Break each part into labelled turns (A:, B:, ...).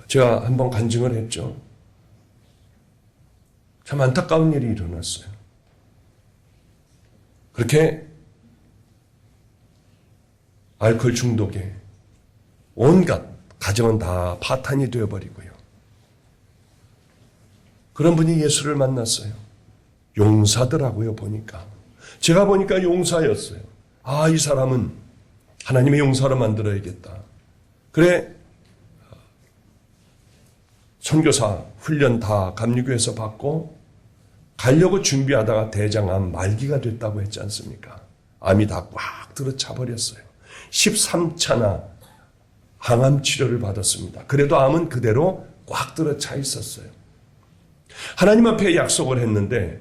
A: 제가 한번 간증을 했죠. 참 안타까운 일이 일어났어요. 그렇게 알코올 중독에 온갖 가정은 다 파탄이 되어버리고요. 그런 분이 예수를 만났어요. 용사더라고요, 보니까. 제가 보니까 용사였어요. 아, 이 사람은 하나님의 용사로 만들어야겠다. 그래, 선교사 훈련 다 감리교에서 받고 가려고 준비하다가 대장암 말기가 됐다고 했지 않습니까? 암이 다 꽉 들어차 버렸어요. 13차나 항암 치료를 받았습니다. 그래도 암은 그대로 꽉 들어차 있었어요. 하나님 앞에 약속을 했는데,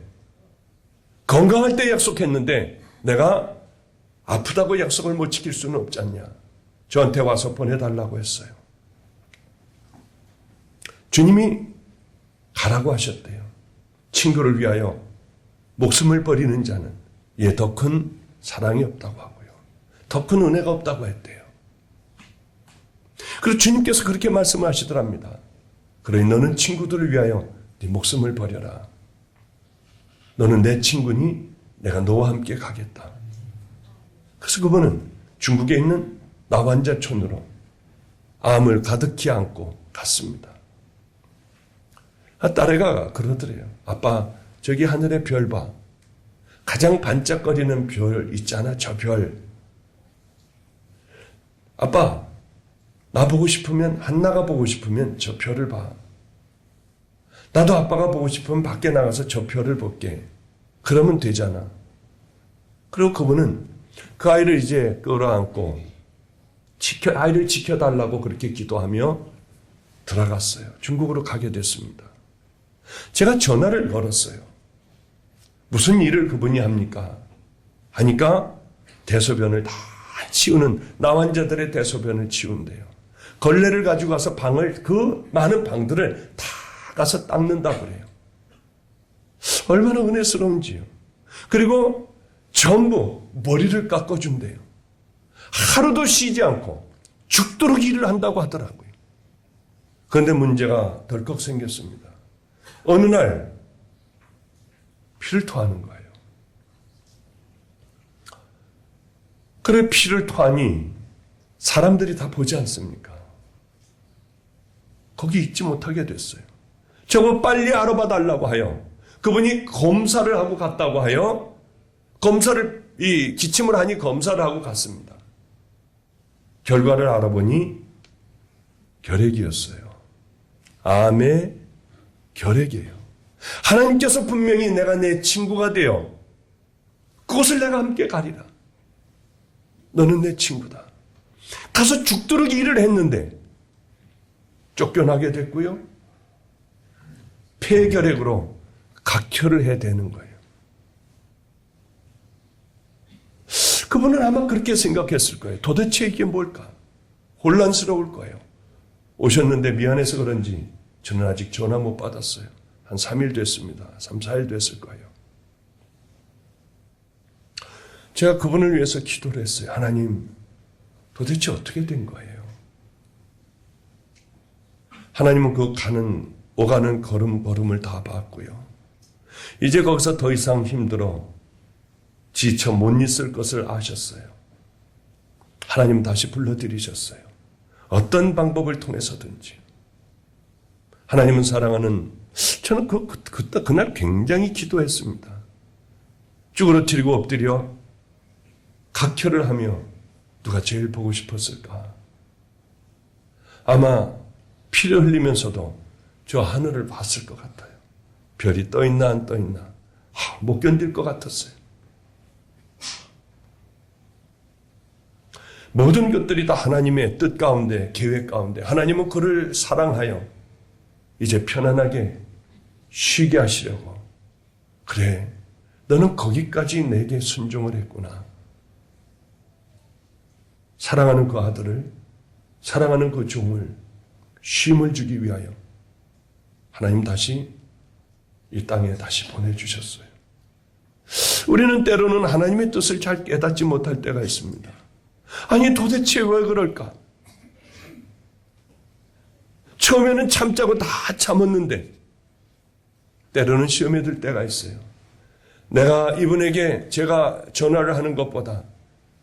A: 건강할 때 약속했는데 내가 아프다고 약속을 못 지킬 수는 없지 않냐. 저한테 와서 보내달라고 했어요. 주님이 가라고 하셨대요. 친구를 위하여 목숨을 버리는 자는 더 큰 사랑이 없다고 하고요. 더 큰 은혜가 없다고 했대요. 그리고 주님께서 그렇게 말씀을 하시더랍니다. 그러니 너는 친구들을 위하여 네 목숨을 버려라. 너는 내 친구니 내가 너와 함께 가겠다. 그래서 그분은 중국에 있는 나완자촌으로 암을 가득히 안고 갔습니다. 딸애가 그러더래요. 아빠, 저기 하늘의 별 봐. 가장 반짝거리는 별 있잖아, 저 별. 아빠, 나 보고 싶으면, 한나가 보고 싶으면 저 별을 봐. 나도 아빠가 보고 싶으면 밖에 나가서 저 별을 볼게. 그러면 되잖아. 그리고 그분은 그 아이를 이제 끌어안고 아이를 지켜달라고 그렇게 기도하며 들어갔어요. 중국으로 가게 됐습니다. 제가 전화를 걸었어요. 무슨 일을 그분이 합니까? 하니까 대소변을 다 치우는, 나환자들의 대소변을 치운대요. 걸레를 가지고 가서 그 많은 방들을 다 가서 닦는다 그래요. 얼마나 은혜스러운지요. 그리고 전부 머리를 깎아준대요. 하루도 쉬지 않고 죽도록 일을 한다고 하더라고요. 그런데 문제가 덜컥 생겼습니다. 어느 날 피를 토하는 거예요. 그래 피를 토하니 사람들이 다 보지 않습니까? 거기 있지 못하게 됐어요. 저거 빨리 알아봐 달라고 하여 그분이 검사를 하고 갔다고 하여 기침을 하니 검사를 하고 갔습니다. 결과를 알아보니 결핵이었어요. 암의 결핵이에요. 하나님께서 분명히 내가 내 친구가 되어 그곳을 내가 함께 가리라. 너는 내 친구다. 가서 죽도록 일을 했는데 쫓겨나게 됐고요. 폐결핵으로 각혈을 해야 되는 거예요. 그분은 아마 그렇게 생각했을 거예요. 도대체 이게 뭘까? 혼란스러울 거예요. 오셨는데 미안해서 그런지 저는 아직 전화 못 받았어요. 한 3일 됐습니다. 3, 4일 됐을 거예요. 제가 그분을 위해서 기도를 했어요. 하나님, 도대체 어떻게 된 거예요? 하나님은 그 오가는 걸음걸음을 다 봤고요. 이제 거기서 더 이상 힘들어 지쳐 못 있을 것을 아셨어요. 하나님 다시 불러들이셨어요. 어떤 방법을 통해서든지. 하나님은 사랑하는, 저는 그날 굉장히 기도했습니다. 쭈그러뜨리고 엎드려 각혈을 하며 누가 제일 보고 싶었을까? 아마 피를 흘리면서도 저 하늘을 봤을 것 같아요. 별이 떠있나 안 떠있나 못 견딜 것 같았어요. 모든 것들이 다 하나님의 뜻 가운데, 계획 가운데, 하나님은 그를 사랑하여 이제 편안하게 쉬게 하시려고. 그래, 너는 거기까지 내게 순종을 했구나. 사랑하는 그 아들을, 사랑하는 그 종을 쉼을 주기 위하여 하나님 다시 이 땅에 다시 보내주셨어요. 우리는 때로는 하나님의 뜻을 잘 깨닫지 못할 때가 있습니다. 아니 도대체 왜 그럴까? 처음에는 참자고 다 참았는데 때로는 시험에 들 때가 있어요. 내가 이분에게 제가 전화를 하는 것보다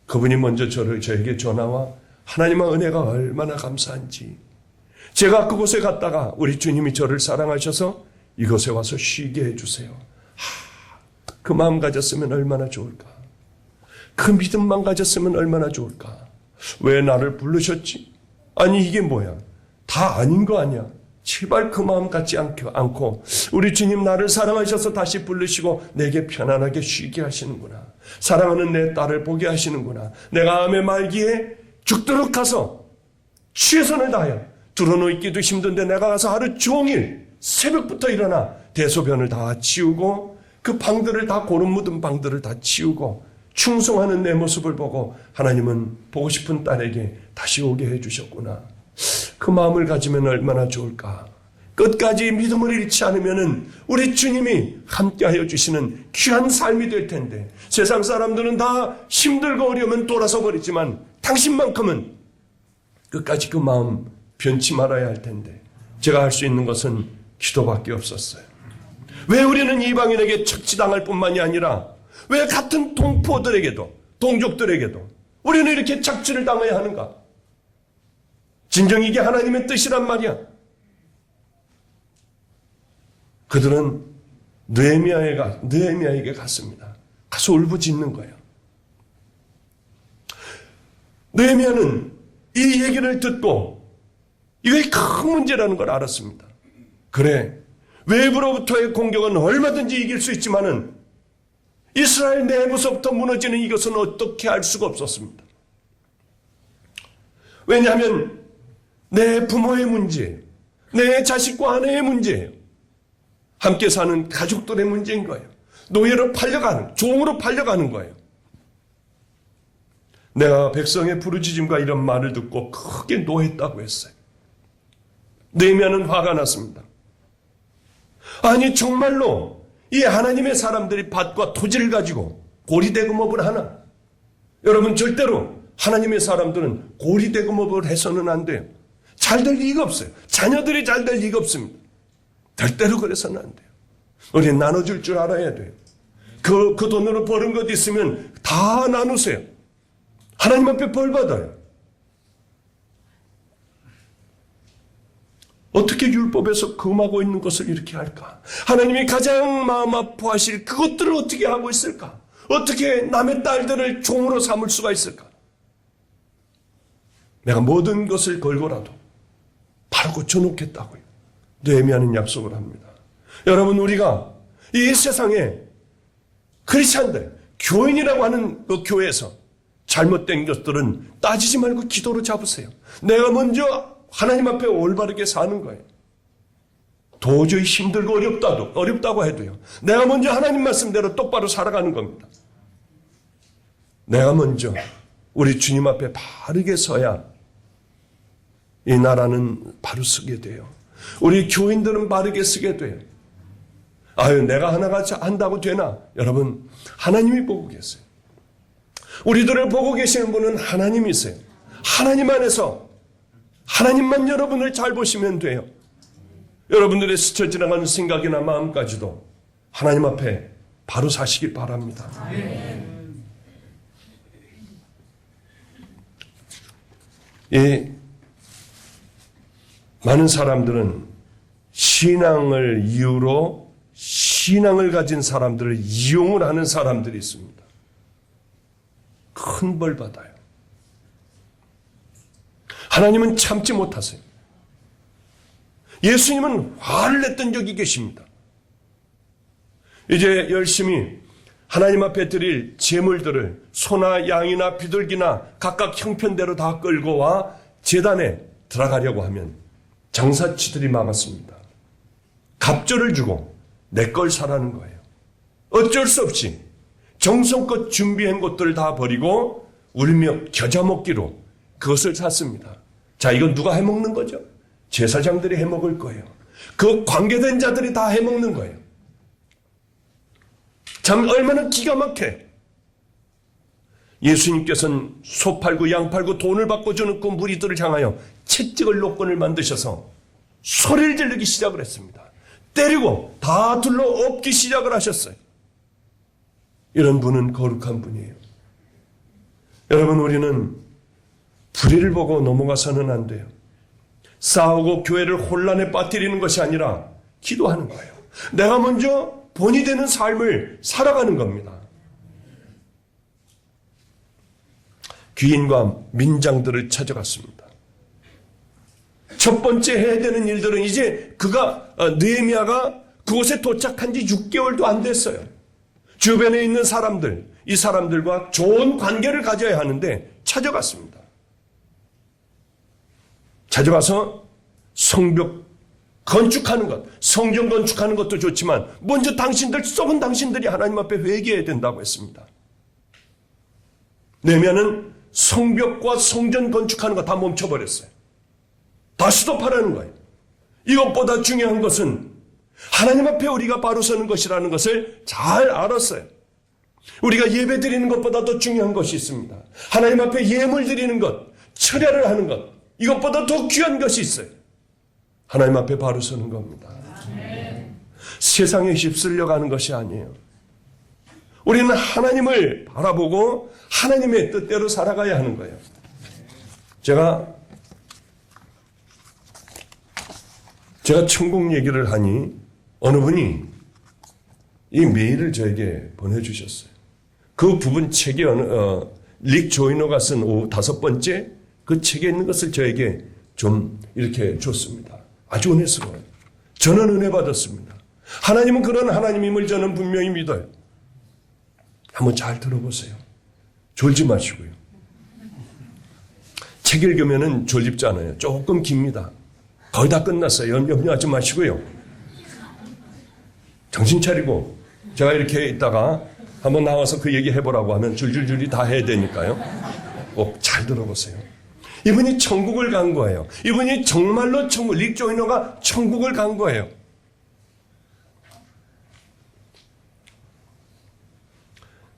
A: 그분이 먼저 저에게 전화와 하나님의 은혜가 얼마나 감사한지, 제가 그곳에 갔다가 우리 주님이 저를 사랑하셔서 이곳에 와서 쉬게 해주세요. 그 마음 가졌으면 얼마나 좋을까. 그 믿음만 가졌으면 얼마나 좋을까. 왜 나를 부르셨지? 아니 이게 뭐야. 다 아닌 거 아니야. 제발 그 마음 갖지 않고 우리 주님 나를 사랑하셔서 다시 부르시고 내게 편안하게 쉬게 하시는구나. 사랑하는 내 딸을 보게 하시는구나. 내가 암의 말기에 죽도록 가서 최선을 다하여 드러누이기도 힘든데 내가 가서 하루 종일 새벽부터 일어나 대소변을 다 치우고 그 방들을 다 고름 묻은 방들을 다 치우고 충성하는 내 모습을 보고 하나님은 보고 싶은 딸에게 다시 오게 해주셨구나. 그 마음을 가지면 얼마나 좋을까. 끝까지 믿음을 잃지 않으면 우리 주님이 함께하여 주시는 귀한 삶이 될 텐데, 세상 사람들은 다 힘들고 어려우면 돌아서 버리지만 당신만큼은 끝까지 그 마음 변치 말아야 할 텐데, 제가 할 수 있는 것은 기도밖에 없었어요. 왜 우리는 이방인에게 착취당할 뿐만이 아니라 왜 같은 동포들에게도 동족들에게도 우리는 이렇게 착취를 당해야 하는가? 진정 이게 하나님의 뜻이란 말이야. 그들은 느헤미야에게 갔습니다. 가서 울부짖는 거예요. 느헤미야는 이 얘기를 듣고 이게 큰 문제라는 걸 알았습니다. 그래, 외부로부터의 공격은 얼마든지 이길 수 있지만은 이스라엘 내부서부터 무너지는 이것은 어떻게 할 수가 없었습니다. 왜냐하면 내 부모의 문제예요. 내 자식과 아내의 문제예요. 함께 사는 가족들의 문제인 거예요. 노예로 팔려가는, 종으로 팔려가는 거예요. 내가 백성의 부르짖음과 이런 말을 듣고 크게 노했다고 했어요. 느헤미야는 화가 났습니다. 아니 정말로 이 하나님의 사람들이 밭과 토지를 가지고 고리대금업을 하나? 여러분 절대로 하나님의 사람들은 고리대금업을 해서는 안 돼요. 잘 될 리가 없어요. 자녀들이 잘 될 리가 없습니다. 절대로 그래서는 안 돼요. 우리는 나눠줄 줄 알아야 돼요. 그 돈으로 버는 것 있으면 다 나누세요. 하나님 앞에 벌 받아요. 어떻게 율법에서 금하고 있는 것을 이렇게 할까? 하나님이 가장 마음 아파하실 그것들을 어떻게 하고 있을까? 어떻게 남의 딸들을 종으로 삼을 수가 있을까? 내가 모든 것을 걸고라도 바로 고쳐놓겠다고요. 느헤미야는 약속을 합니다. 여러분, 우리가 이 세상에 크리스찬들, 교인이라고 하는 그 교회에서 잘못된 것들은 따지지 말고 기도로 잡으세요. 내가 먼저 하나님 앞에 올바르게 사는 거예요. 도저히 힘들고 어렵다고 해도요. 내가 먼저 하나님 말씀대로 똑바로 살아가는 겁니다. 내가 먼저 우리 주님 앞에 바르게 서야 이 나라는 바로 서게 돼요. 우리 교인들은 바르게 서게 돼요. 아유, 내가 하나가 한다고 되나? 여러분, 하나님이 보고 계세요. 우리들을 보고 계시는 분은 하나님이세요. 하나님 안에서 하나님만 여러분을 잘 보시면 돼요. 여러분들의 스쳐 지나가는 생각이나 마음까지도 하나님 앞에 바로 사시길 바랍니다. 이 많은 사람들은 신앙을 이유로 신앙을 가진 사람들을 이용을 하는 사람들이 있습니다. 큰 벌 받아요. 하나님은 참지 못하세요. 예수님은 화를 냈던 적이 계십니다. 이제 열심히 하나님 앞에 드릴 제물들을 소나 양이나 비둘기나 각각 형편대로 다 끌고 와 제단에 들어가려고 하면 장사치들이 많았습니다. 갑절을 주고 내 걸 사라는 거예요. 어쩔 수 없이 정성껏 준비한 것들을 다 버리고 울며 겨자 먹기로 그것을 샀습니다. 자, 이건 누가 해먹는 거죠? 제사장들이 해먹을 거예요. 그 관계된 자들이 다 해먹는 거예요. 참 얼마나 기가 막혀. 예수님께서는 소 팔고 양 팔고 돈을 받고 주는 그 무리들을 향하여 채찍을 노건을 만드셔서 소리를 지르기 시작을 했습니다. 때리고 다 둘러 엎기 시작을 하셨어요. 이런 분은 거룩한 분이에요. 여러분, 우리는 불의를 보고 넘어가서는 안 돼요. 싸우고 교회를 혼란에 빠뜨리는 것이 아니라 기도하는 거예요. 내가 먼저 본이 되는 삶을 살아가는 겁니다. 귀인과 민장들을 찾아갔습니다. 첫 번째 해야 되는 일들은 이제 느헤미야가 그곳에 도착한 지 6개월도 안 됐어요. 주변에 있는 사람들, 이 사람들과 좋은 관계를 가져야 하는데 찾아갔습니다. 찾아가서 성벽 건축하는 것, 성전 건축하는 것도 좋지만 먼저 썩은 당신들이 하나님 앞에 회개해야 된다고 했습니다. 느헤미야는 성벽과 성전 건축하는 거 다 멈춰버렸어요. 다 스톱하라는 거예요. 이것보다 중요한 것은 하나님 앞에 우리가 바로 서는 것이라는 것을 잘 알았어요. 우리가 예배 드리는 것보다 더 중요한 것이 있습니다. 하나님 앞에 예물 드리는 것, 철야를 하는 것, 이것보다 더 귀한 것이 있어요. 하나님 앞에 바로 서는 겁니다. 세상에 휩쓸려 가는 것이 아니에요. 우리는 하나님을 바라보고 하나님의 뜻대로 살아가야 하는 거예요. 제가 천국 얘기를 하니 어느 분이 이 메일을 저에게 보내주셨어요. 그 부분 책이 릭 조이너가 쓴 5번째 그 책에 있는 것을 저에게 좀 이렇게 줬습니다. 아주 은혜스러워요. 저는 은혜 받았습니다. 하나님은 그런 하나님임을 저는 분명히 믿어요. 한번 잘 들어보세요. 졸지 마시고요. 책 읽으면 졸립지 않아요. 조금 깁니다. 거의 다 끝났어요. 염려하지 마시고요. 정신 차리고 제가 이렇게 있다가 한번 나와서 그 얘기 해보라고 하면 줄줄줄이 다 해야 되니까요. 꼭 잘 들어보세요. 이분이 천국을 간 거예요. 이분이 정말로 릭 조이너가 천국을 간 거예요.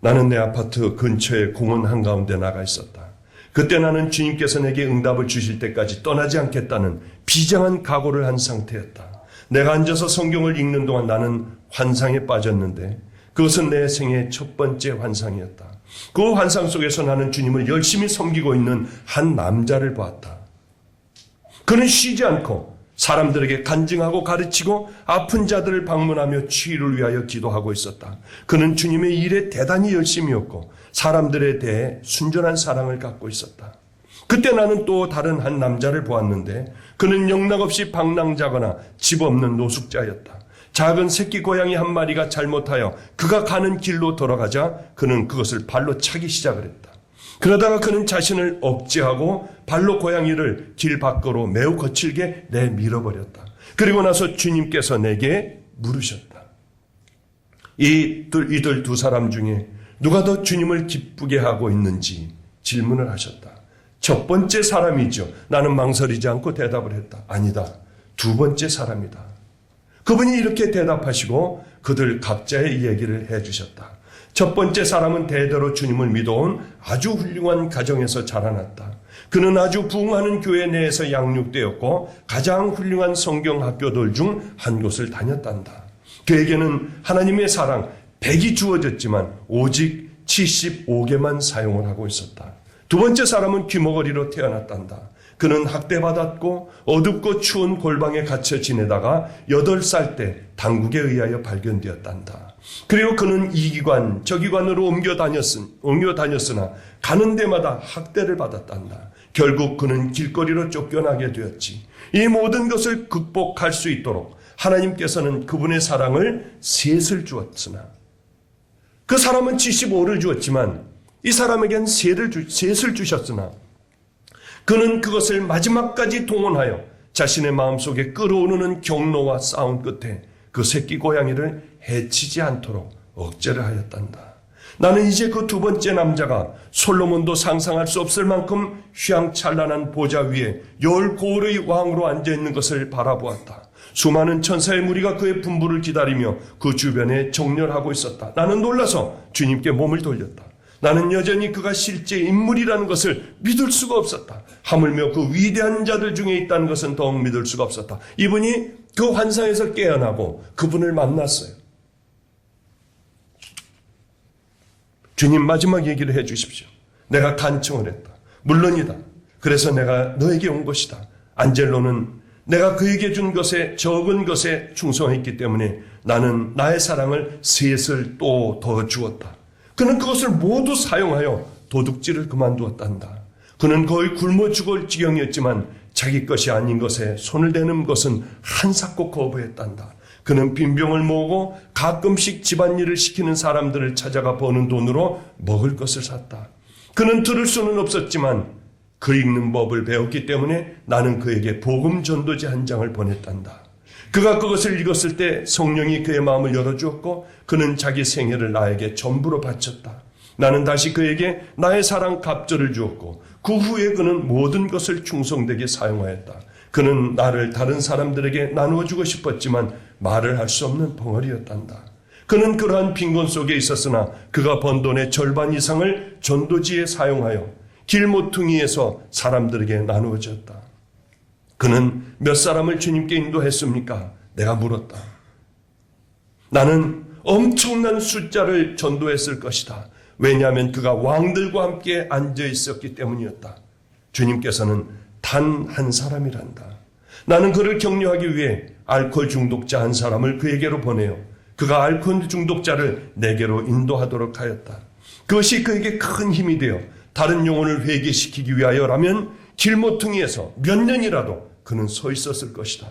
A: 나는 내 아파트 근처의 공원 한가운데 나가 있었다. 그때 나는 주님께서 내게 응답을 주실 때까지 떠나지 않겠다는 비장한 각오를 한 상태였다. 내가 앉아서 성경을 읽는 동안 나는 환상에 빠졌는데 그것은 내 생의 첫 번째 환상이었다. 그 환상 속에서 나는 주님을 열심히 섬기고 있는 한 남자를 보았다. 그는 쉬지 않고 사람들에게 간증하고 가르치고 아픈 자들을 방문하며 치유를 위하여 기도하고 있었다. 그는 주님의 일에 대단히 열심이었고 사람들에 대해 순전한 사랑을 갖고 있었다. 그때 나는 또 다른 한 남자를 보았는데 그는 영락없이 방랑자거나 집 없는 노숙자였다. 작은 새끼 고양이 한 마리가 잘못하여 그가 가는 길로 돌아가자 그는 그것을 발로 차기 시작을 했다. 그러다가 그는 자신을 억제하고 발로 고양이를 길 밖으로 매우 거칠게 내밀어버렸다. 그리고 나서 주님께서 내게 물으셨다. 이들 두 사람 중에 누가 더 주님을 기쁘게 하고 있는지 질문을 하셨다. 첫 번째 사람이죠. 나는 망설이지 않고 대답을 했다. 아니다. 두 번째 사람이다. 그분이 이렇게 대답하시고 그들 각자의 얘기를 해주셨다. 첫 번째 사람은 대대로 주님을 믿어온 아주 훌륭한 가정에서 자라났다. 그는 아주 부흥하는 교회 내에서 양육되었고 가장 훌륭한 성경학교들 중 한 곳을 다녔단다. 그에게는 하나님의 사랑 100이 주어졌지만 오직 75개만 사용을 하고 있었다. 두 번째 사람은 귀머거리로 태어났단다. 그는 학대받았고 어둡고 추운 골방에 갇혀 지내다가 8살 때 당국에 의하여 발견되었단다. 그리고 그는 이 기관 저 기관으로 옮겨 다녔으나 가는 데마다 학대를 받았단다. 결국 그는 길거리로 쫓겨나게 되었지. 이 모든 것을 극복할 수 있도록 하나님께서는 그분의 사랑을 셋을 주었으나 그 사람은 75를 주었지만 이 사람에겐 셋을 주셨으나 그는 그것을 마지막까지 동원하여 자신의 마음속에 끓어오르는 경로와 싸움 끝에 그 새끼 고양이를 해치지 않도록 억제를 하였단다. 나는 이제 그 두 번째 남자가 솔로몬도 상상할 수 없을 만큼 휘황찬란한 보좌 위에 10고을의 왕으로 앉아있는 것을 바라보았다. 수많은 천사의 무리가 그의 분부를 기다리며 그 주변에 정렬하고 있었다. 나는 놀라서 주님께 몸을 돌렸다. 나는 여전히 그가 실제 인물이라는 것을 믿을 수가 없었다. 하물며 그 위대한 자들 중에 있다는 것은 더욱 믿을 수가 없었다. 이분이 그 환상에서 깨어나고 그분을 만났어요. 주님 마지막 얘기를 해 주십시오. 내가 간청을 했다. 물론이다. 그래서 내가 너에게 온 것이다. 안젤로는 내가 그에게 준 것에 적은 것에 충성했기 때문에 나는 나의 사랑을 셋을 또 더 주었다. 그는 그것을 모두 사용하여 도둑질을 그만두었단다. 그는 거의 굶어 죽을 지경이었지만 자기 것이 아닌 것에 손을 대는 것은 한사코 거부했단다. 그는 빈병을 모으고 가끔씩 집안일을 시키는 사람들을 찾아가 버는 돈으로 먹을 것을 샀다. 그는 들을 수는 없었지만 그 읽는 법을 배웠기 때문에 나는 그에게 복음 전도지 한 장을 보냈단다. 그가 그것을 읽었을 때 성령이 그의 마음을 열어주었고 그는 자기 생애를 나에게 전부로 바쳤다. 나는 다시 그에게 나의 사랑 갑절을 주었고 그 후에 그는 모든 것을 충성되게 사용하였다. 그는 나를 다른 사람들에게 나누어주고 싶었지만 말을 할 수 없는 벙어리였단다. 그는 그러한 빈곤 속에 있었으나 그가 번 돈의 절반 이상을 전도지에 사용하여 길모퉁이에서 사람들에게 나누어 줬다. 그는 몇 사람을 주님께 인도했습니까? 내가 물었다. 나는 엄청난 숫자를 전도했을 것이다. 왜냐하면 그가 왕들과 함께 앉아 있었기 때문이었다. 주님께서는 단 한 사람이란다. 나는 그를 격려하기 위해 알코올 중독자 한 사람을 그에게로 보내요. 그가 알코올 중독자를 내게로 인도하도록 하였다. 그것이 그에게 큰 힘이 되어 다른 영혼을 회개시키기 위하여라면 길모퉁이에서 몇 년이라도 그는 서 있었을 것이다.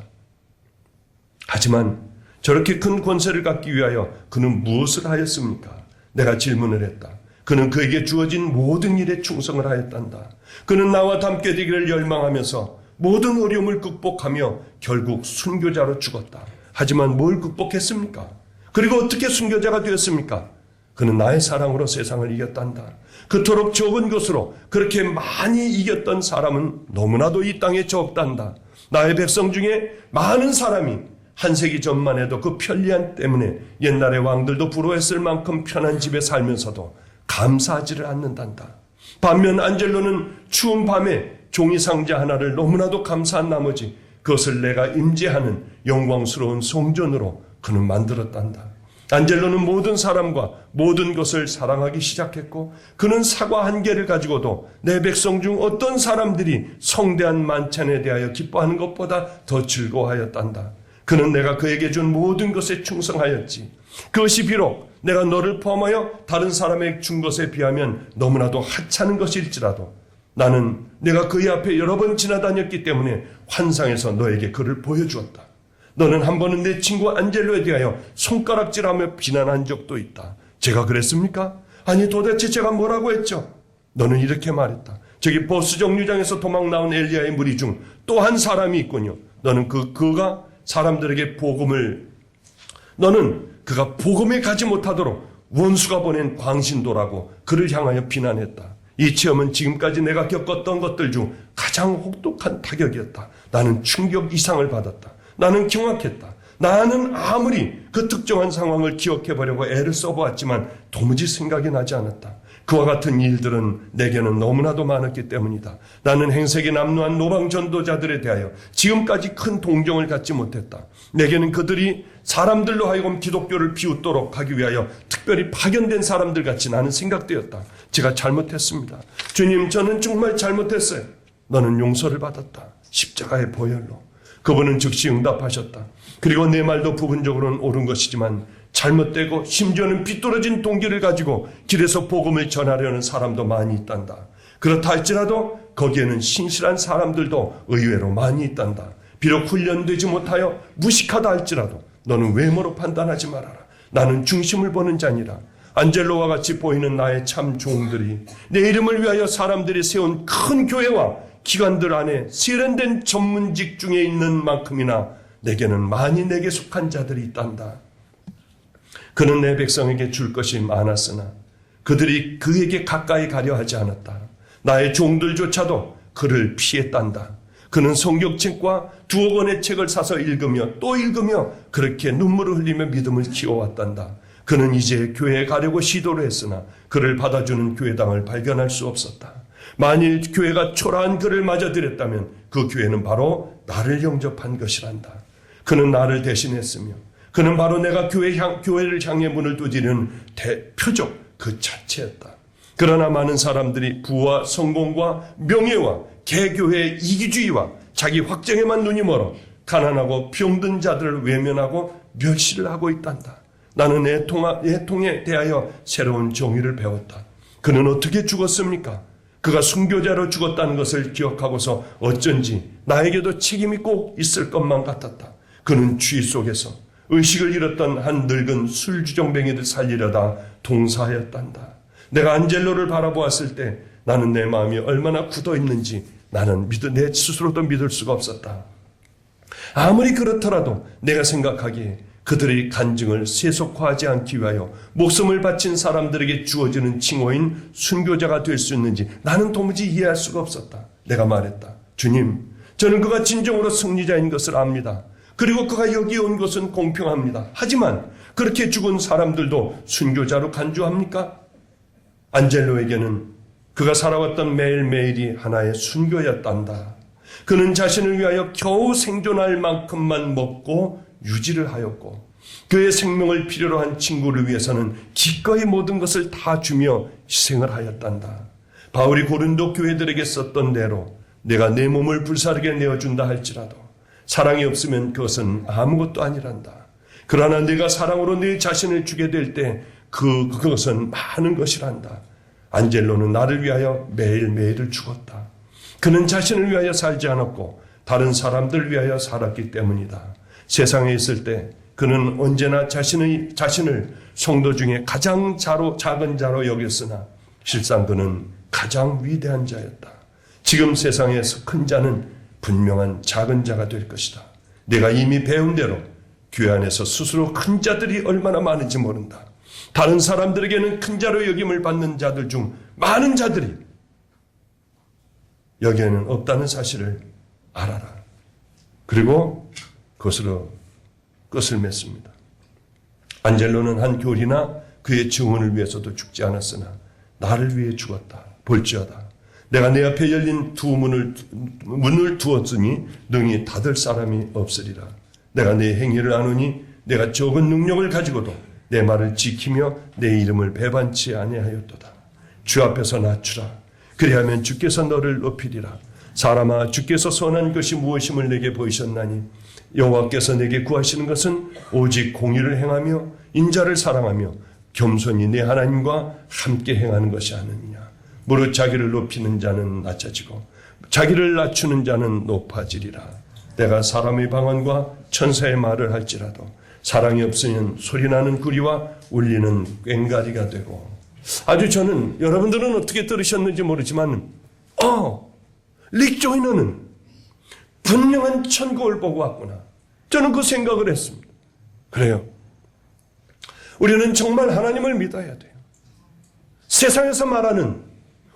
A: 하지만 저렇게 큰 권세를 갖기 위하여 그는 무엇을 하였습니까? 내가 질문을 했다. 그는 그에게 주어진 모든 일에 충성을 하였단다. 그는 나와 함께 되기를 열망하면서 모든 어려움을 극복하며 결국 순교자로 죽었다. 하지만 뭘 극복했습니까? 그리고 어떻게 순교자가 되었습니까? 그는 나의 사랑으로 세상을 이겼단다. 그토록 적은 것으로 그렇게 많이 이겼던 사람은 너무나도 이 땅에 적단다. 나의 백성 중에 많은 사람이 한 세기 전만 해도 그 편리함 때문에 옛날의 왕들도 부러워했을 만큼 편한 집에 살면서도 감사하지를 않는단다. 반면 안젤로는 추운 밤에 종이 상자 하나를 너무나도 감사한 나머지 그것을 내가 임재하는 영광스러운 성전으로 그는 만들었단다. 안젤로는 모든 사람과 모든 것을 사랑하기 시작했고 그는 사과 한 개를 가지고도 내 백성 중 어떤 사람들이 성대한 만찬에 대하여 기뻐하는 것보다 더 즐거워하였단다. 그는 내가 그에게 준 모든 것에 충성하였지. 그것이 비록 내가 너를 포함하여 다른 사람에게 준 것에 비하면 너무나도 하찮은 것일지라도 나는 내가 그의 앞에 여러 번 지나다녔기 때문에 환상에서 너에게 그를 보여주었다. 너는 한 번은 내 친구 안젤로에 대하여 손가락질하며 비난한 적도 있다. 제가 그랬습니까? 아니 도대체 제가 뭐라고 했죠? 너는 이렇게 말했다. 저기 버스 정류장에서 도망 나온 엘리야의 무리 중 또 한 사람이 있군요. 너는 그가 사람들에게 그가 복음에 가지 못하도록 원수가 보낸 광신도라고 그를 향하여 비난했다. 이 체험은 지금까지 내가 겪었던 것들 중 가장 혹독한 타격이었다. 나는 충격 이상을 받았다. 나는 경악했다. 나는 아무리 그 특정한 상황을 기억해보려고 애를 써보았지만 도무지 생각이 나지 않았다. 그와 같은 일들은 내게는 너무나도 많았기 때문이다. 나는 행색이 남루한 노방 전도자들에 대하여 지금까지 큰 동정을 갖지 못했다. 내게는 그들이 사람들로 하여금 기독교를 비웃도록 하기 위하여 특별히 파견된 사람들 같이 나는 생각되었다. 제가 잘못했습니다. 주님, 저는 정말 잘못했어요. 너는 용서를 받았다. 십자가의 보혈로. 그분은 즉시 응답하셨다. 그리고 내 말도 부분적으로는 옳은 것이지만 잘못되고 심지어는 비뚤어진 동기를 가지고 길에서 복음을 전하려는 사람도 많이 있단다. 그렇다 할지라도 거기에는 신실한 사람들도 의외로 많이 있단다. 비록 훈련되지 못하여 무식하다 할지라도 너는 외모로 판단하지 말아라. 나는 중심을 보는 자니라. 안젤로와 같이 보이는 나의 참 종들이 내 이름을 위하여 사람들이 세운 큰 교회와 기관들 안에 세련된 전문직 중에 있는 만큼이나 내게는 많이 내게 속한 자들이 있단다. 그는 내 백성에게 줄 것이 많았으나 그들이 그에게 가까이 가려 하지 않았다. 나의 종들조차도 그를 피했단다. 그는 성경책과 2억 원의 책을 사서 읽으며 또 읽으며 그렇게 눈물을 흘리며 믿음을 키워왔단다. 그는 이제 교회에 가려고 시도를 했으나 그를 받아주는 교회당을 발견할 수 없었다. 만일 교회가 초라한 그를 맞아들였다면 그 교회는 바로 나를 영접한 것이란다. 그는 나를 대신했으며 그는 바로 내가 교회를 향해 문을 두드리는 표적 그 자체였다. 그러나 많은 사람들이 부와 성공과 명예와 개교회의 이기주의와 자기 확정에만 눈이 멀어 가난하고 병든 자들을 외면하고 멸시를 하고 있단다. 나는 애통에 대하여 새로운 정의를 배웠다. 그는 어떻게 죽었습니까? 그가 순교자로 죽었다는 것을 기억하고서 어쩐지 나에게도 책임이 꼭 있을 것만 같았다. 그는 주의 속에서 의식을 잃었던 한 늙은 술주정뱅이를 살리려다 동사하였단다. 내가 안젤로를 바라보았을 때 나는 내 마음이 얼마나 굳어있는지 나는 내 스스로도 믿을 수가 없었다. 아무리 그렇더라도 내가 생각하기에 그들의 간증을 세속화하지 않기 위하여 목숨을 바친 사람들에게 주어지는 칭호인 순교자가 될 수 있는지 나는 도무지 이해할 수가 없었다. 내가 말했다. 주님, 저는 그가 진정으로 승리자인 것을 압니다. 그리고 그가 여기 온 것은 공평합니다. 하지만 그렇게 죽은 사람들도 순교자로 간주합니까? 안젤로에게는 그가 살아왔던 매일매일이 하나의 순교였단다. 그는 자신을 위하여 겨우 생존할 만큼만 먹고 유지를 하였고 그의 생명을 필요로 한 친구를 위해서는 기꺼이 모든 것을 다 주며 희생을 하였단다. 바울이 고린도 교회들에게 썼던 대로 내가 내 몸을 불사르게 내어준다 할지라도 사랑이 없으면 그것은 아무것도 아니란다. 그러나 내가 사랑으로 내 자신을 주게 될 때 그것은 많은 것이란다. 안젤로는 나를 위하여 매일매일을 죽었다. 그는 자신을 위하여 살지 않았고 다른 사람들을 위하여 살았기 때문이다. 세상에 있을 때 그는 언제나 자신을 성도 중에 가장 작은 자로 여겼으나 실상 그는 가장 위대한 자였다. 지금 세상에서 큰 자는 분명한 작은 자가 될 것이다. 내가 이미 배운 대로 교회 안에서 스스로 큰 자들이 얼마나 많은지 모른다. 다른 사람들에게는 큰 자로 여김을 받는 자들 중 많은 자들이 여기에는 없다는 사실을 알아라. 그리고 그것으로 끝을 맺습니다. 안젤로는 한 교리나 그의 증언을 위해서도 죽지 않았으나 나를 위해 죽었다. 볼지어다. 내가 내 앞에 열린 두 문을 두었으니 능히 닫을 사람이 없으리라. 내가 내 행위를 아노니 내가 적은 능력을 가지고도 내 말을 지키며 내 이름을 배반치 아니하였도다. 주 앞에서 낮추라. 그리하면 주께서 너를 높이리라. 사람아, 주께서 선한 것이 무엇임을 내게 보이셨나니 여호와께서 내게 구하시는 것은 오직 공의를 행하며 인자를 사랑하며 겸손히 내 하나님과 함께 행하는 것이 아니냐. 무릇 자기를 높이는 자는 낮아지고 자기를 낮추는 자는 높아지리라. 내가 사람의 방언과 천사의 말을 할지라도 사랑이 없으면 소리나는 구리와 울리는 꽹가리가 되고. 아주 저는 여러분들은 어떻게 들으셨는지 모르지만 릭 조이너는 분명한 천국을 보고 왔구나. 저는 그 생각을 했습니다. 그래요. 우리는 정말 하나님을 믿어야 돼요. 세상에서 말하는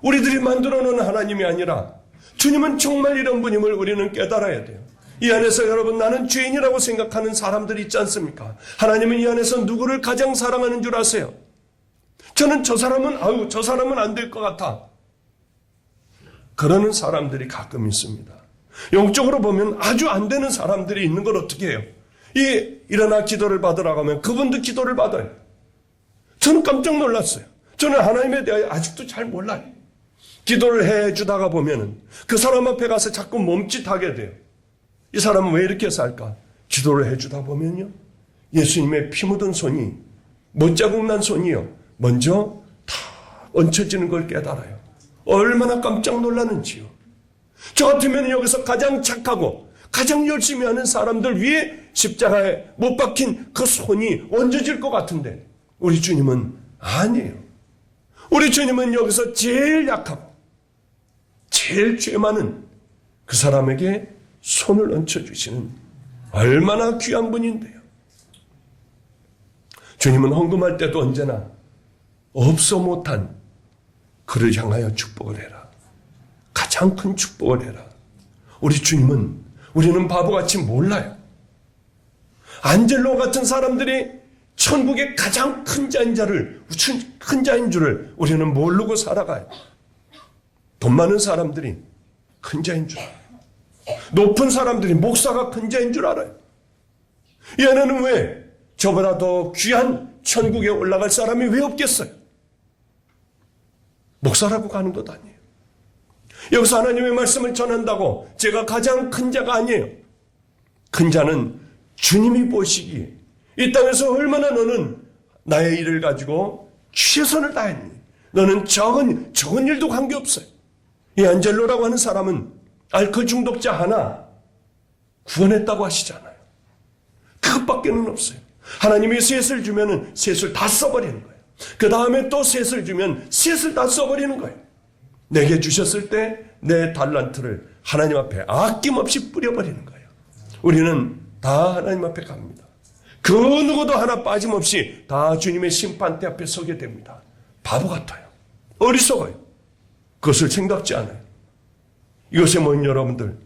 A: 우리들이 만들어 놓은 하나님이 아니라 주님은 정말 이런 분임을 우리는 깨달아야 돼요. 이 안에서 여러분, 나는 죄인이라고 생각하는 사람들이 있지 않습니까? 하나님은 이 안에서 누구를 가장 사랑하는 줄 아세요? 저는 저 사람은 안 될 것 같아. 그러는 사람들이 가끔 있습니다. 영적으로 보면 아주 안 되는 사람들이 있는 걸 어떻게 해요? 일어나 기도를 받으라고 하면 그분도 기도를 받아요. 저는 깜짝 놀랐어요. 저는 하나님에 대하여 아직도 잘 몰라요. 기도를 해주다가 보면은 그 사람 앞에 가서 자꾸 멈칫하게 돼요. 이 사람은 왜 이렇게 살까? 기도를 해주다 보면요, 예수님의 피 묻은 손이, 못자국 난 손이요, 먼저 다 얹혀지는 걸 깨달아요. 얼마나 깜짝 놀랐는지요. 저 같으면 여기서 가장 착하고 가장 열심히 하는 사람들 위에 십자가에 못 박힌 그 손이 얹어질 것 같은데 우리 주님은 아니에요. 우리 주님은 여기서 제일 약하고 제일 죄 많은 그 사람에게 손을 얹혀주시는 얼마나 귀한 분인데요. 주님은 헌금할 때도 언제나 없어 못한 그를 향하여 축복을 해라. 가장 큰 축복을 해라. 우리 주님은, 우리는 바보같이 몰라요. 안젤로 같은 사람들이 천국의 가장 큰 자인 줄을 우리는 모르고 살아가요. 돈 많은 사람들이 큰 자인 줄 알아요. 높은 사람들이 목사가 큰 자인 줄 알아요. 얘네는 왜 저보다 더 귀한 천국에 올라갈 사람이 왜 없겠어요? 목사라고 가는 것 아니에요. 여기서 하나님의 말씀을 전한다고 제가 가장 큰 자가 아니에요. 큰 자는 주님이 보시기에 이 땅에서 얼마나 너는 나의 일을 가지고 최선을 다했니? 너는 적은 일도 관계없어요. 이 안젤로라고 하는 사람은 알코올 중독자 하나 구원했다고 하시잖아요. 그것밖에는 없어요. 하나님이 셋을 주면은 셋을 다 써버리는 거예요. 그 다음에 또 셋을 주면 셋을 다 써버리는 거예요. 내게 주셨을 때 내 달란트를 하나님 앞에 아낌없이 뿌려버리는 거예요. 우리는 다 하나님 앞에 갑니다. 그 누구도 하나 빠짐없이 다 주님의 심판대 앞에 서게 됩니다. 바보 같아요. 어리석어요. 그것을 생각지 않아요. 이것이 뭐인 여러분들,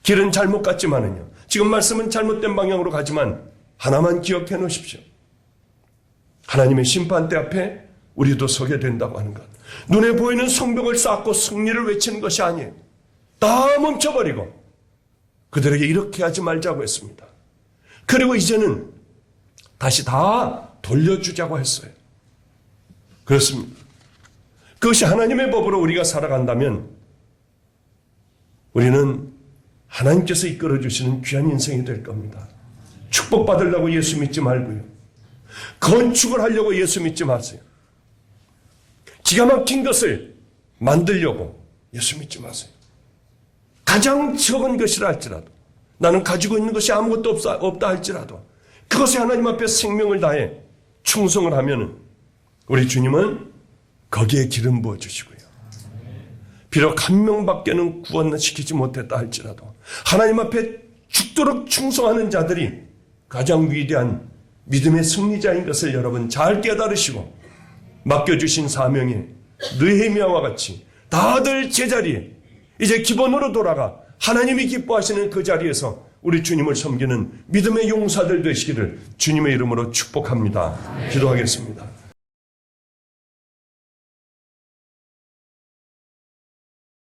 A: 길은 잘못 갔지만은요, 지금 말씀은 잘못된 방향으로 가지만 하나만 기억해 놓으십시오. 하나님의 심판대 앞에 우리도 서게 된다고 하는 것. 눈에 보이는 성벽을 쌓고 승리를 외치는 것이 아니에요. 다 멈춰버리고 그들에게 이렇게 하지 말자고 했습니다. 그리고 이제는 다시 다 돌려주자고 했어요. 그렇습니다. 그것이 하나님의 법으로 우리가 살아간다면 우리는 하나님께서 이끌어주시는 귀한 인생이 될 겁니다. 축복받으려고 예수 믿지 말고요. 건축을 하려고 예수 믿지 마세요. 기가 막힌 것을 만들려고 예수 믿지 마세요. 가장 적은 것이라 할지라도, 나는 가지고 있는 것이 아무것도 없다 할지라도 그것에 하나님 앞에 생명을 다해 충성을 하면은 우리 주님은 거기에 기름 부어주시고요. 비록 한 명밖에는 구원시키지 못했다 할지라도 하나님 앞에 죽도록 충성하는 자들이 가장 위대한 믿음의 승리자인 것을 여러분 잘 깨달으시고 맡겨주신 사명에 느헤미야와 같이 다들 제자리에 이제 기본으로 돌아가 하나님이 기뻐하시는 그 자리에서 우리 주님을 섬기는 믿음의 용사들 되시기를 주님의 이름으로 축복합니다. 기도하겠습니다.